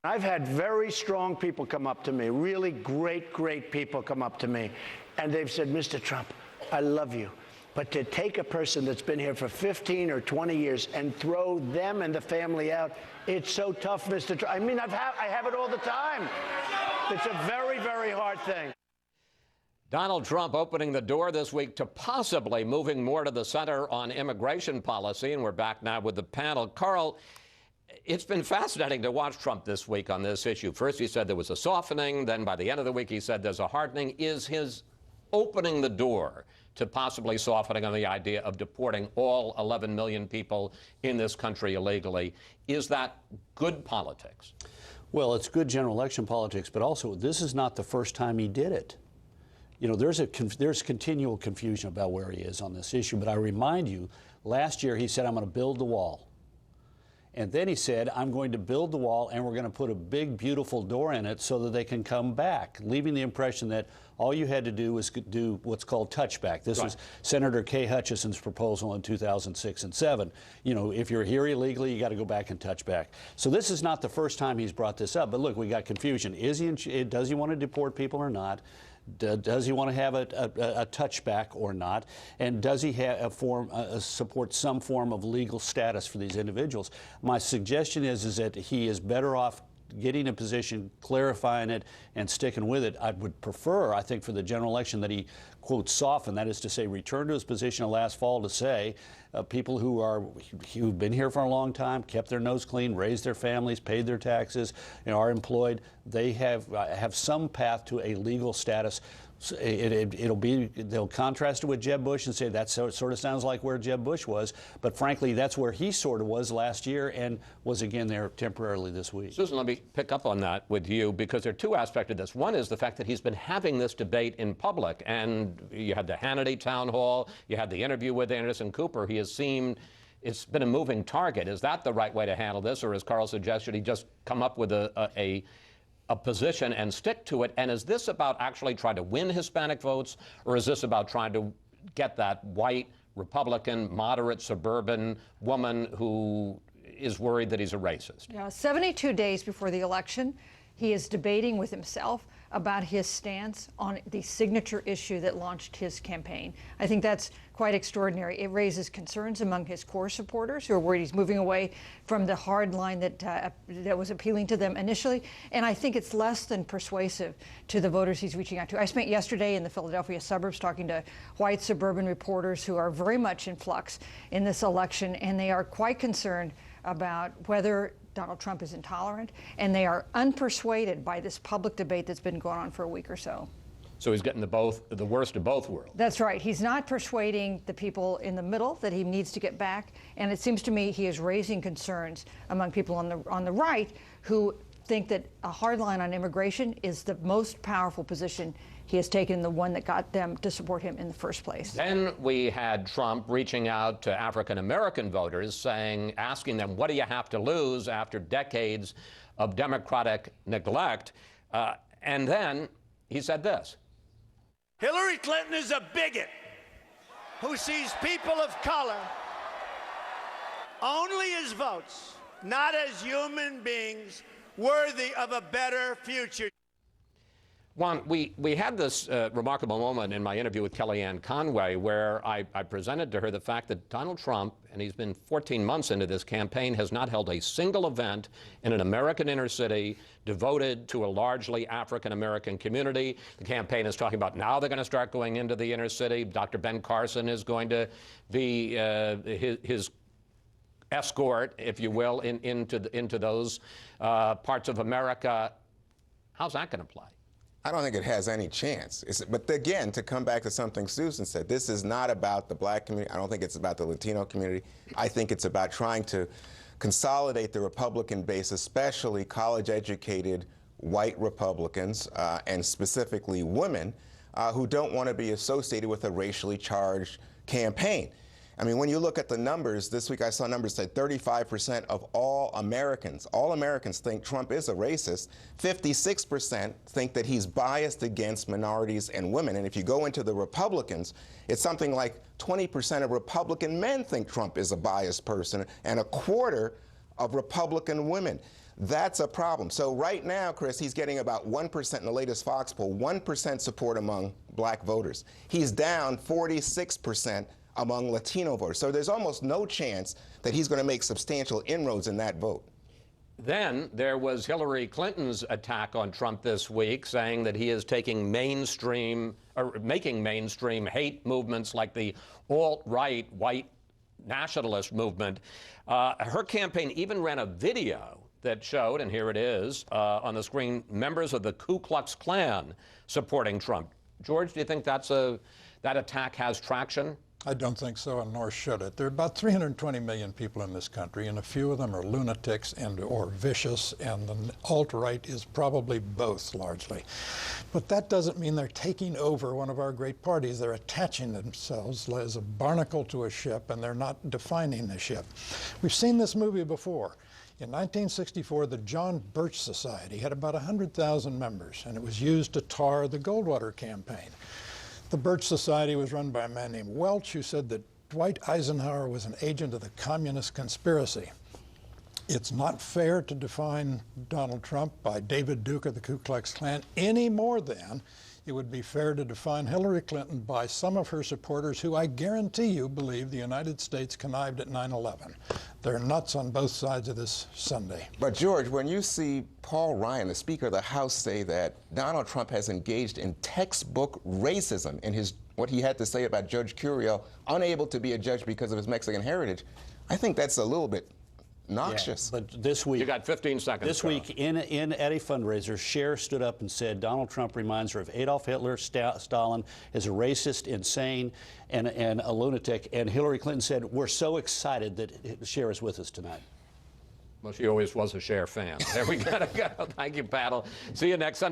I've had very strong people come up to me, really great people come up to me, and they've said, Mr. Trump, I love you. But to take a person that's been here for 15 or 20 years and throw them and the family out, it's so tough, Mr. Trump. I mean, I have it all the time. It's a very, very hard thing. Donald Trump opening the door this week to possibly moving more to the center on immigration policy. And we're back now with the panel. Karl, it's been fascinating to watch Trump this week on this issue. First, he said there was a softening. Then by the end of the week, he said there's a hardening. Is his opening the door to possibly softening on the idea of deporting all 11 million people in this country illegally, is that good politics? Well, it's good general election politics, but also this is not the first time he did it. You know, there's continual confusion about where he is on this issue, but I remind you, last year he said, I'm going to build the wall. And then he said, I'm going to build the wall and we're going to put a big, beautiful door in it so that they can come back, leaving the impression that all you had to do was do what's called touchback. This was Senator Kay Hutchison's proposal in 2006 and 2007. You know, if you're here illegally, you got to go back and touch back. So this is not the first time he's brought this up. But look, we got confusion. Does he want to deport people or not? Does he want to have a touchback or not? And does he have support some form of legal status for these individuals? My suggestion is that he is better off getting a position, clarifying it, and sticking with it. I would prefer, I think, for the general election that he, quote, soften, that is to say, return to his position last fall to say people who've been here for a long time, kept their nose clean, raised their families, paid their taxes, are employed, they have some path to a legal status. They'll contrast it with Jeb Bush and say that sort of sounds like where Jeb Bush was, but frankly, that's where he sort of was last year and was again there temporarily this week. Susan, let me pick up on that with you because there are two aspects of this. One is the fact that he's been having this debate in public, and you had the Hannity town hall, you had the interview with Anderson Cooper. He has seemed, it's been a moving target. Is that the right way to handle this, or as Karl suggested, he just come up with a position and stick to it? And is this about actually trying to win Hispanic votes, or is this about trying to get that white, Republican, moderate, suburban woman who is worried that he's a racist? Yeah, 72 days before the election, he is debating with himself about his stance on the signature issue that launched his campaign. I think that's quite extraordinary. It raises concerns among his core supporters who are worried he's moving away from the hard line that was appealing to them initially. And I think it's less than persuasive to the voters he's reaching out to. I spent yesterday in the Philadelphia suburbs talking to white suburban reporters who are very much in flux in this election, and they are quite concerned about whether Donald Trump is intolerant, and they are unpersuaded by this public debate that's been going on for a week or so. So he's getting the worst of both worlds. That's right. He's not persuading the people in the middle that he needs to get back, and it seems to me he is raising concerns among people on the right who think that a hard line on immigration is the most powerful position he has taken, the one that got them to support him in the first place. Then we had Trump reaching out to African-American voters, asking them, what do you have to lose after decades of Democratic neglect? And then he said this. Hillary Clinton is a bigot who sees people of color only as votes, not as human beings worthy of a better future. Juan, we had this remarkable moment in my interview with Kellyanne Conway where I presented to her the fact that Donald Trump, and he's been 14 months into this campaign, has not held a single event in an American inner city devoted to a largely African-American community. The campaign is talking about now they're going to start going into the inner city. Dr. Ben Carson is going to be his escort, if you will, into those parts of America. How's that going to play? I don't think it has any chance. But again, to come back to something Susan said, this is not about the black community. I don't think it's about the Latino community. I think it's about trying to consolidate the Republican base, especially college-educated white Republicans, and specifically women, who don't want to be associated with a racially charged campaign. I mean, when you look at the numbers, this week I saw numbers that 35% of all Americans think Trump is a racist. 56% think that he's biased against minorities and women. And if you go into the Republicans, it's something like 20% of Republican men think Trump is a biased person, and a quarter of Republican women. That's a problem. So right now, Chris, he's getting about 1% in the latest Fox poll, 1% support among black voters. He's down 46% among Latino voters. So there's almost no chance that he's going to make substantial inroads in that vote. Then there was Hillary Clinton's attack on Trump this week, saying that he is taking mainstream, or making mainstream hate movements like the alt-right white nationalist movement. Her campaign even ran a video that showed, and here it is on the screen, members of the Ku Klux Klan supporting Trump. George, do you think that attack has traction? I don't think so, and nor should it. There are about 320 million people in this country, and a few of them are lunatics or vicious, and the alt-right is probably both, largely. But that doesn't mean they're taking over one of our great parties. They're attaching themselves as a barnacle to a ship, and they're not defining the ship. We've seen this movie before. In 1964, the John Birch Society had about 100,000 members, and it was used to tar the Goldwater campaign. The Birch Society was run by a man named Welch, who said that Dwight Eisenhower was an agent of the communist conspiracy. It's not fair to define Donald Trump by David Duke or the Ku Klux Klan any more than it would be fair to define Hillary Clinton by some of her supporters who I guarantee you believe the United States connived at 9/11. They're nuts on both sides of this Sunday. But George, when you see Paul Ryan, the Speaker of the House, say that Donald Trump has engaged in textbook racism in what he had to say about Judge Curiel, unable to be a judge because of his Mexican heritage, I think that's a little bit noxious. Yeah, but this week, You got 15 seconds. This week, in at a fundraiser, Cher stood up and said Donald Trump reminds her of Adolf Hitler, Stalin, as a racist, insane, and a lunatic. And Hillary Clinton said, "We're so excited that Cher is with us tonight." Well, she always was a Cher fan. There we gotta go. Thank you, Paddle. See you next Sunday.